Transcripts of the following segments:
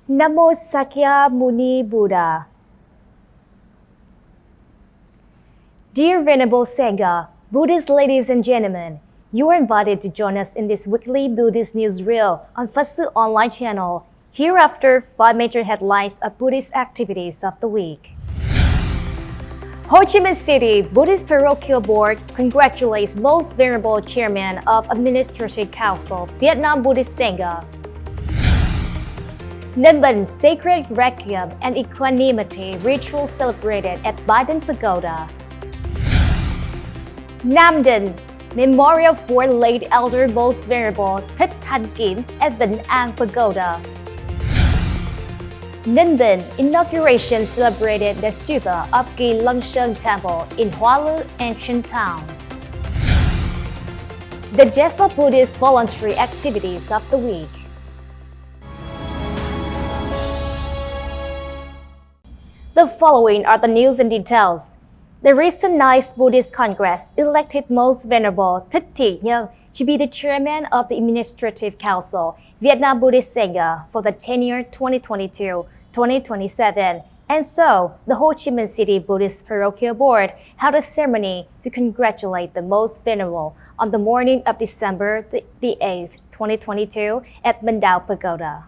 Namo Sakya Muni Buddha. Dear Venerable Sangha, Buddhist ladies and gentlemen, you are invited to join us in this weekly Buddhist Newsreel on Phật online channel. Hereafter, 5 major headlines of Buddhist activities of the week. Ho Chi Minh City Buddhist Parochial Board congratulates Most Venerable Chairman of Administrative Council, Vietnam Buddhist Sangha. NINH Sacred Requiem and Equanimity ritual celebrated at Bái Đính Pagoda. Nam Dinh Memorial for late Elder Most Venerable Thích Thanh Kiểm at Vĩnh An Pagoda. NINH inauguration celebrated the stupa of Kỳ Lân Sơn Temple in Hoa Lư, ancient town. Digest of Buddhist voluntary activities of the week. The following are the news and details. The recent 9th Buddhist Congress elected Most Venerable TIionG ANH to be the chairman of the Administrative Council, Vietnam Buddhist Sangha for the tenure 2022-2027. And so, the Ho Chi Minh City Buddhist Parochial Board held a ceremony to congratulate the Most Venerable on the morning of December the 8th, 2022 at MINH Pagoda.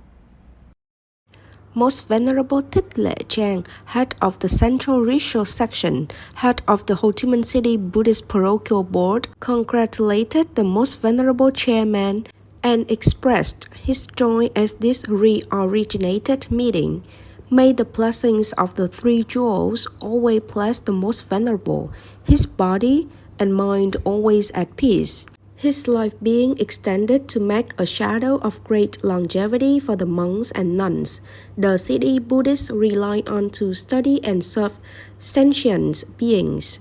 Most Venerable Thích Thanh, head of the Central Ritual Section, head of the Ho Chi Minh City Buddhist Parochial Board, congratulated the Most Venerable Chairman and expressed his joy as this re-originated meeting. May the blessings of the Three Jewels always bless the Most Venerable, his body and mind always at peace, his life being extended to make a shadow of great longevity for the monks and nuns the city Buddhists rely on to study and serve sentient beings.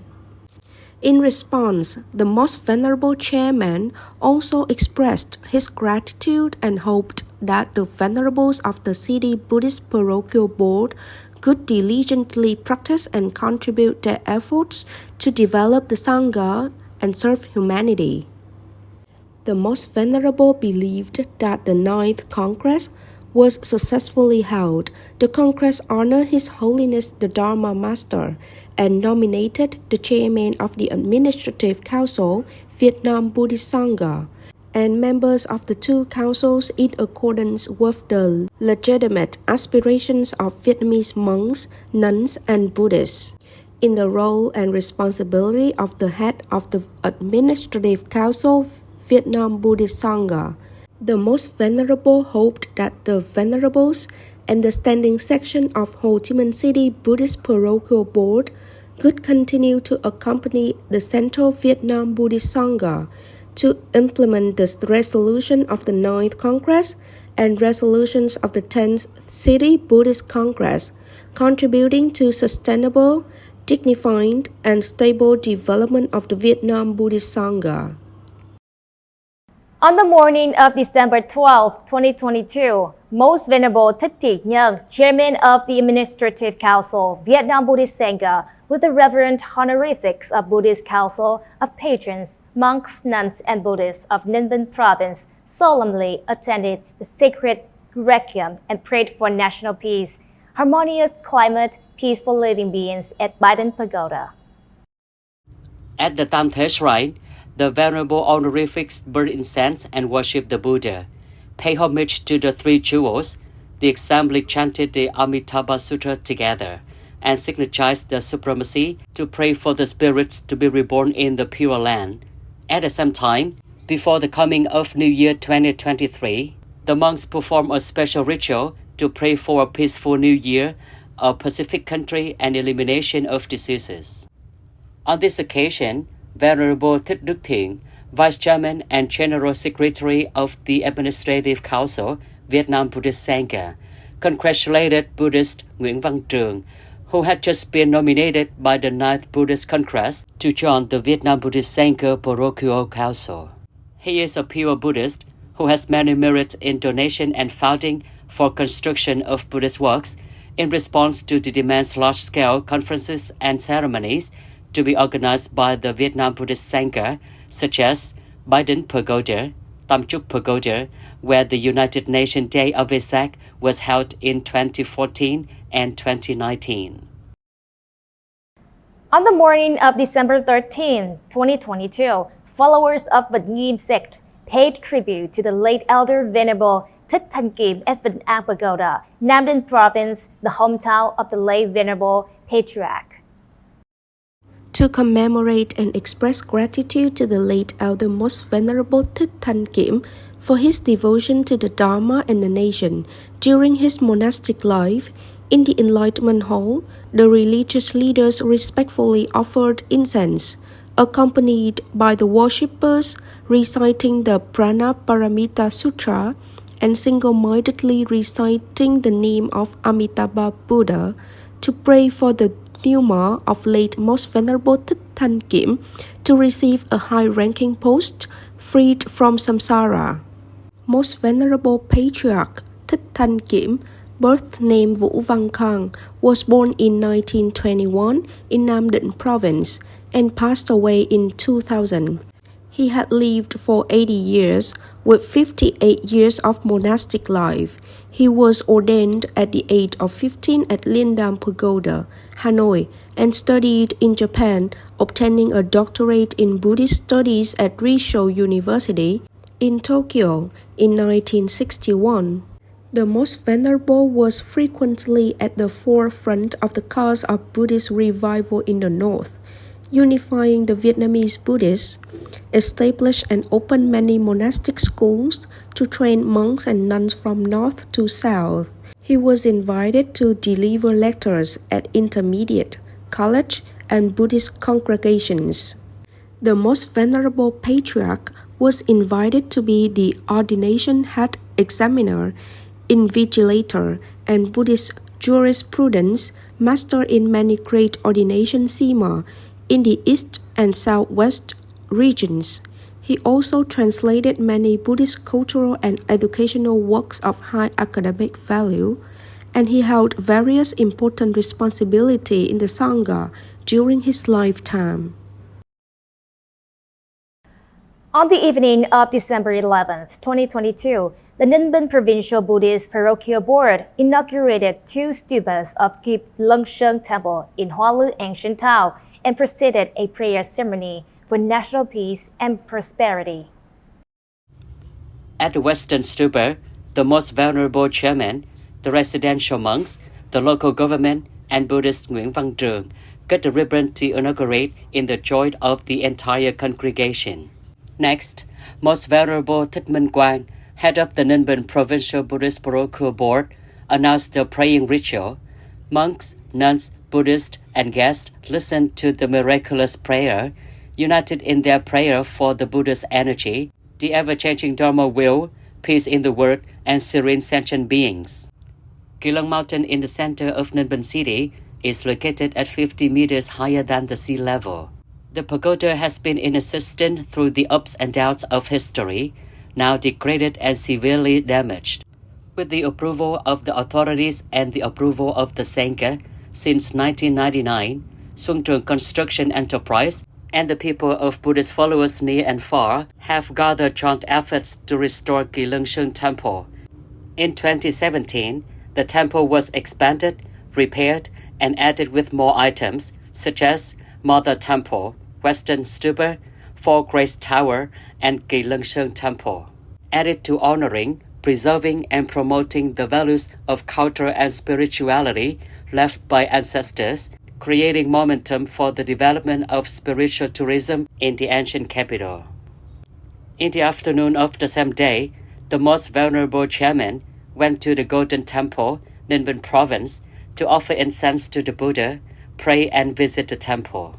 In response, the Most Venerable Chairman also expressed his gratitude and hoped that the venerables of the City Buddhist Parochial Board could diligently practice and contribute their efforts to develop the Sangha and serve humanity. The Most Venerable believed that the 9th Congress was successfully held. The Congress honored His Holiness the Dharma Master and nominated the chairman of the Administrative Council, Vietnam Buddhist Sangha, and members of the two councils in accordance with the legitimate aspirations of Vietnamese monks, nuns, and Buddhists. In the role and responsibility of the head of the Administrative Council, Vietnam Buddhist Sangha, the Most Venerable hoped that the venerables and the standing section of Ho Chi Minh City Buddhist Parochial Board could continue to accompany the Central Vietnam Buddhist Sangha to implement the resolution of the 9th Congress and resolutions of the 10th City Buddhist Congress, contributing to sustainable, dignified, and stable development of the Vietnam Buddhist Sangha. On the morning of December 12, 2022, Most Venerable TIionG ANH, Chairman of the Administrative Council, Vietnam Buddhist Sangha, with the reverend honorifics of Buddhist Council of Patrons, Monks, Nuns, and Buddhists of NINH Province, solemnly attended the sacred Requiem and prayed for national peace, harmonious climate, peaceful living beings at Bái Đính Pagoda. At the Tam Thế Shrine, the Venerable honorifics burn incense and worship the Buddha, pay homage to the Three Jewels. The assembly chanted the Amitabha Sutra together and signalized the supremacy to pray for the spirits to be reborn in the Pure Land. At the same time, before the coming of New Year 2023, the monks perform a special ritual to pray for a peaceful New Year, a pacific country, and elimination of diseases. On this occasion, Venerable Thích Thiêng, Vice Chairman and General Secretary of the Administrative Council, Vietnam Buddhist Sangha, congratulated Buddhist Nguyễn Văn Trường, who had just been nominated by the 9th Buddhist Congress to join the Vietnam Buddhist Sangha Parochial Council. He is a pure Buddhist who has many merits in donation and founding for construction of Buddhist works in response to the demands large-scale conferences and ceremonies to be organized by the Vietnam Buddhist Sangha, such as Bái Đính Pagoda, Tam Chuk Pagoda, where the United Nations Day of Vesak was held in 2014 and 2019. On the morning of December 13, 2022, followers of the NINH sect paid tribute to the late Elder Venerable Thích Thanh Kiểm at Vĩnh An Pagoda, Nam Dinh Province, the hometown of the late Venerable Patriarch. To commemorate and express gratitude to the late Elder Most Venerable Thích Thanh Kiểm for his devotion to the Dharma and the nation during his monastic life, in the Enlightenment Hall, the religious leaders respectfully offered incense, accompanied by the worshippers reciting the Prana-Paramita Sutra and single-mindedly reciting the name of Amitabha Buddha to pray for the pneuma of late Most Venerable Thích Thanh Kiểm to receive a high-ranking post freed from samsara. Most Venerable Patriarch Thích Thanh Kiểm, birth name Vũ Văn Khang, was born in 1921 in Nam Định Province and passed away in 2000. He had lived for 80 years with 58 years of monastic life. He was ordained at the age of 15 at Lindam Pagoda, Hanoi, and studied in Japan, obtaining a doctorate in Buddhist studies at Risho University in Tokyo in 1961. The Most Venerable was frequently at the forefront of the cause of Buddhist revival in the North, unifying the Vietnamese Buddhists, established and opened many monastic schools to train monks and nuns from north to south. He was invited to deliver lectures at intermediate, college, and Buddhist congregations. The Most Venerable Patriarch was invited to be the ordination head examiner, invigilator, and Buddhist jurisprudence master in many great ordination sima in the East and Southwest regions. He also translated many Buddhist cultural and educational works of high academic value, and he held various important responsibilities in the Sangha during his lifetime. On the evening of December 11, 2022, the Ninh Provincial Buddhist Parochial Board inaugurated 2 stupas of Kỳ Lân Sơn Temple in Hoa Lư ancient town and proceeded a prayer ceremony for national peace and prosperity. At the Western Stupa, the Most Venerable Chairman, the residential monks, the local government, and Buddhist Nguyễn Văn Trường cut the ribbon to inaugurate in the joy of the entire congregation. Next, Most Venerable Thích Minh Quang, head of the Ninh Provincial Buddhist Parochial Board, announced the praying ritual. Monks, nuns, Buddhists, and guests listened to the miraculous prayer, united in their prayer for the Buddha's energy, the ever-changing Dharma will, peace in the world, and serene sentient beings. Kỳ Lân Mountain in the center of Ninh City is located at 50 meters higher than the sea level. The pagoda has been in existence through the ups and downs of history, now degraded and severely damaged. With the approval of the authorities and the approval of the Sangha, since 1999, Xuân Trường Construction Enterprise and the people of Buddhist followers near and far have gathered joint efforts to restore Kỳ Lân Sơn Temple. In 2017, the temple was expanded, repaired, and added with more items, such as Mother Temple, Western Stupa, Four Grace Tower, and Kỳ Lân Sơn Temple, added to honoring, preserving, and promoting the values of culture and spirituality left by ancestors, creating momentum for the development of spiritual tourism in the ancient capital. In the afternoon of the same day, the Most Venerable Chairman went to the Golden Temple, Ninh Province, to offer incense to the Buddha, pray and visit the temple.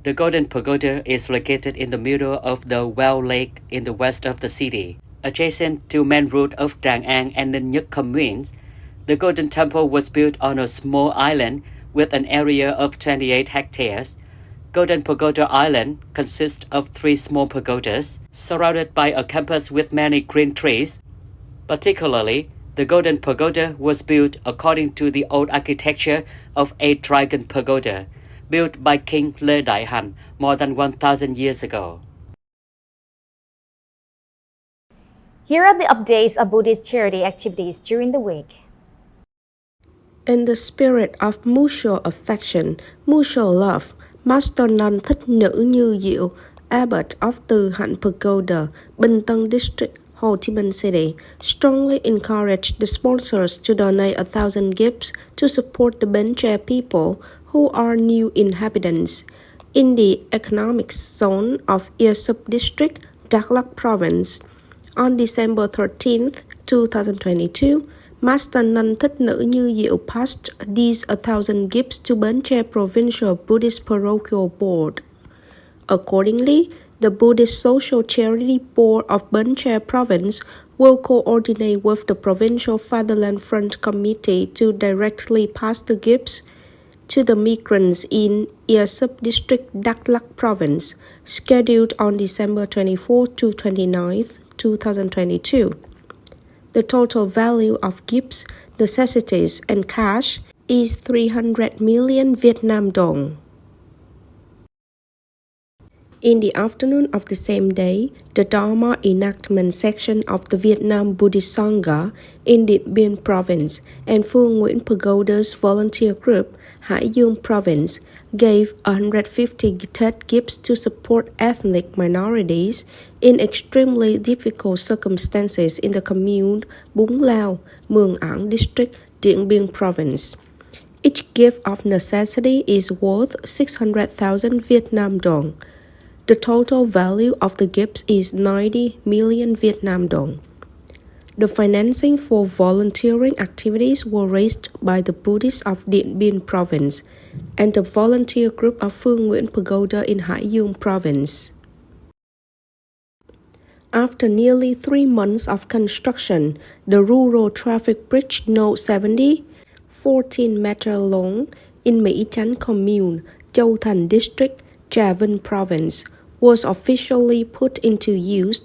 The Golden Pagoda is located in the middle of the Well Lake in the west of the city. Adjacent to main route of Tràng An and NINH communes, the Golden Temple was built on a small island with an area of 28 hectares. Golden Pagoda Island consists of 3 small pagodas, surrounded by a campus with many green trees. Particularly, the Golden Pagoda was built according to the old architecture of a dragon pagoda, built by King Lê Đại Hành more than 1,000 years ago. Here are the updates of Buddhist charity activities during the week. In the spirit of mutual affection, mutual love, Master Nun Thích Nữ Như Diệu, Abbot of Từ Hạnh Pagoda, Bình Tân District, Ho Chi Minh City, strongly encouraged the sponsors to donate 1,000 gifts to support the BINH people who are new inhabitants in the economic zone of Ia Súp District, Đắk Lắk Province. On December 13th, 2022, Master Nun Thích Nữ Như Diệu passed these 1,000 gifts to BINH Provincial Buddhist Parochial Board. Accordingly, the Buddhist Social Charity Board of BINH Province will coordinate with the Provincial Fatherland Front Committee to directly pass the gifts to the migrants in Ia Súp District, Đắk Lắk Province, scheduled on December 24 to 29th, 2022. The total value of gifts, necessities, and cash is 300 million Vietnam dong. In the afternoon of the same day, the Dharma enactment section of the Vietnam Buddhist Sangha in Điện Biên Province and Phương Nguyễn Pagoda's volunteer group, HĐTS Province, gave 150 TED gifts to support ethnic minorities in extremely difficult circumstances in the commune Búng Lao, Mường Ảng District, Điện Biên Province. Each gift of necessity is worth 600,000 Vietnam dong. The total value of the gifts is 90 million Vietnam dong. The financing for volunteering activities were raised by the Buddhists of Điện Biên Province and the volunteer group of Phương Nguyễn Pagoda in HĐTS Province. After nearly 3 months of construction, the rural traffic bridge No. 70, 14 meters long, in Mỹ Chánh Commune, Châu Thành District, Trà Vinh Province, was officially put into use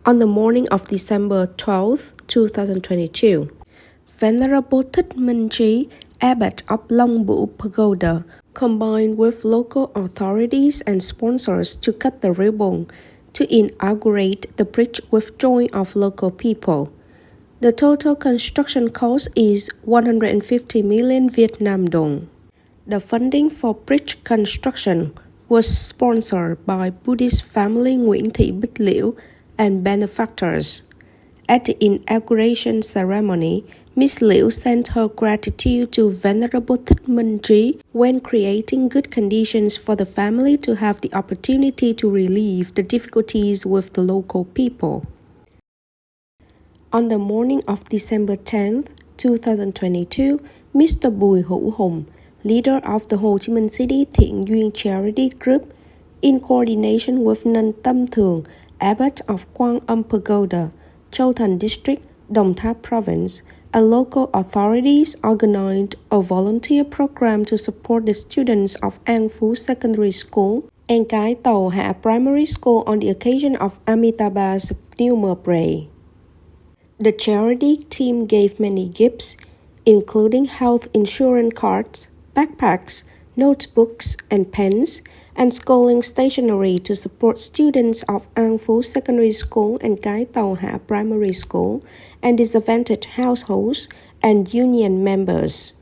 on the morning of December 12, 2022. Venerable Thích Minh Trí, Abbot of Long Bửu Pagoda, combined with local authorities and sponsors to cut the ribbon to inaugurate the bridge with joy of local people. The total construction cost is 150 million Vietnam dong. The funding for bridge construction was sponsored by Buddhist family Nguyễn Thị Bích Liễu and benefactors. At the inauguration ceremony, Miss Liễu sent her gratitude to Venerable Thích Minh Trí when creating good conditions for the family to have the opportunity to relieve the difficulties with the local people. On the morning of December 10th, 2022, Mr. Bùi Hữu Hùng, leader of the Ho Chi Minh City TIểng Charity Group, in coordination with Nun Tâm Thường, Abbot of Quang Âm Pagoda, Châu Thành District, Đồng Tháp Province, and local authorities organized a volunteer program to support the students of An Phú Secondary School and Cái Tàu Hạ Primary School on the occasion of Amitabha's new birthday. The charity team gave many gifts, including health insurance cards, backpacks, notebooks and pens, and schooling stationery to support students of An Phú Secondary School and Cái Tàu Hạ Primary School and disadvantaged households and union members.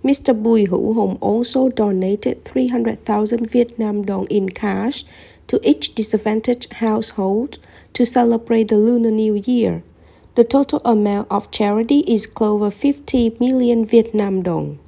Mr. Bùi Hữu Hùng also donated 300,000 Vietnam dong in cash to each disadvantaged household to celebrate the Lunar New Year. The total amount of charity is close to 50 million Vietnam dong.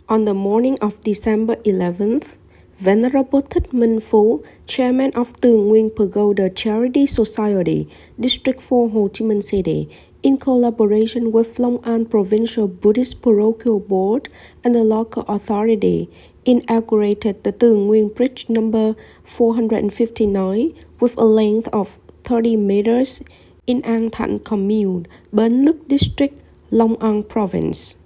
On the morning of December 11th, Venerable Thích Minh Phú, Chairman of Tưởng Nguyên Pagoda Charity Society, District 4 Ho Chi Minh City, in collaboration with Long An Provincial Buddhist Parochial Board and the local authority, inaugurated the Tưởng Nguyên Bridge number 459 with a length of 30 meters in An Thạnh Commune, Bến Lức District, Long An Province.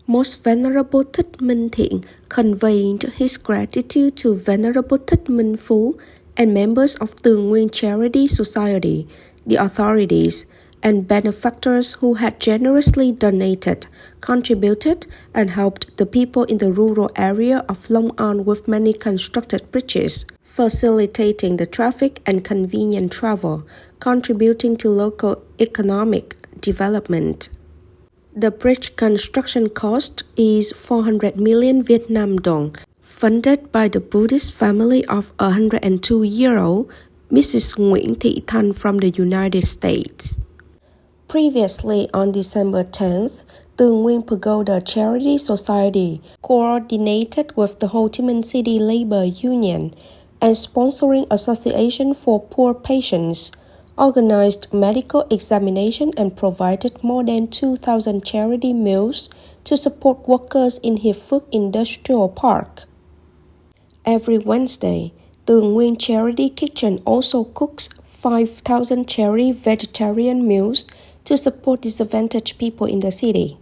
Most Venerable Thích Minh Thiện conveyed his gratitude to Venerable Thích Minh Phú and members of Tưởng Nguyên Charity Society, the authorities, and benefactors who had generously donated, contributed, and helped the people in the rural area of Long An with many constructed bridges, facilitating the traffic and convenient travel, contributing to local economic development. The bridge construction cost is 400 million Vietnam dong, funded by the Buddhist family of 102-year-old Mrs. Nguyễn Thị Thanh from the United States. Previously, on December 10th, Tưởng Nguyên Pagoda Charity Society, coordinated with the Ho Chi Minh City Labor Union and sponsoring Association for Poor Patients, organized medical examination and provided more than 2,000 charity meals to support workers in Hiệp Phước Industrial Park. Every Wednesday, Tưởng Nguyên Charity Kitchen also cooks 5,000 charity vegetarian meals to support disadvantaged people in the city.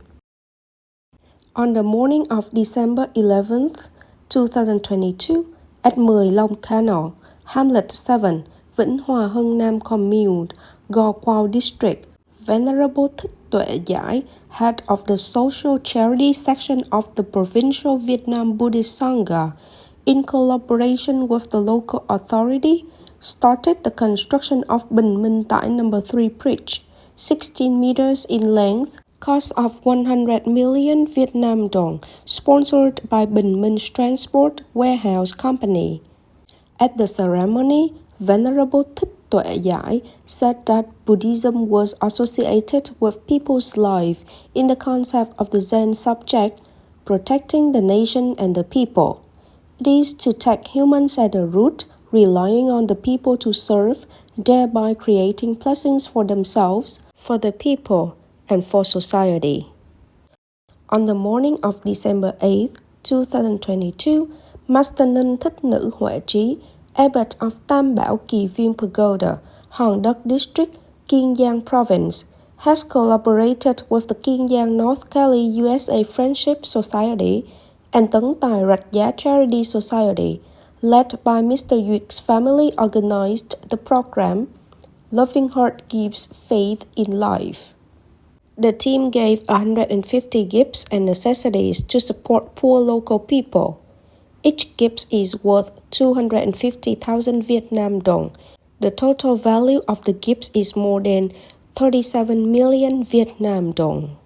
On the morning of December 11th, 2022, at 10 Long Canal, Hamlet 7, Vĩnh Hòa Hưng Nam Commune, Gò Quao District, Venerable Thích Thanh, head of the social charity section of the Provincial Vietnam Buddhist Sangha, in collaboration with the local authority, started the construction of BINH number 3 bridge, 16 meters in length, cost of 100 million Vietnam dong, sponsored by BINH Transport Warehouse Company. At the ceremony, Venerable Thích Thanh said that Buddhism was associated with people's life in the concept of the Zen subject, protecting the nation and the people. It is to take humans at the root, relying on the people to serve, thereby creating blessings for themselves, for the people, and for society. On the morning of December 8th, 2022, Master NINH Thích Nữ Huệ Trí, Abbot of Tam Bảo Kỳ Viên Pagoda, Hòn Đất District, Kiên Giang Province, has collaborated with the Kiên Giang North Cali, USA Friendship Society and Tấn Tài Rạch Giá Charity Society, led by Mr. Duyck's family, organized the program Loving Heart Gives Faith in Life. The team gave 150 gifts and necessities to support poor local people. Each gift is worth 250,000 Vietnam dong. The total value of the gifts is more than 37 million Vietnam dong.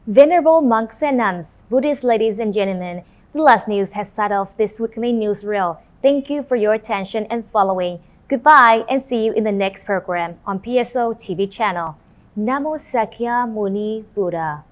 Venerable monks and nuns, Buddhist ladies and gentlemen, the last news has set off this weekly newsreel. Thank you for your attention and following. Goodbye and see you in the next program on PSO TV channel. Namo Sakya Muni Buddha.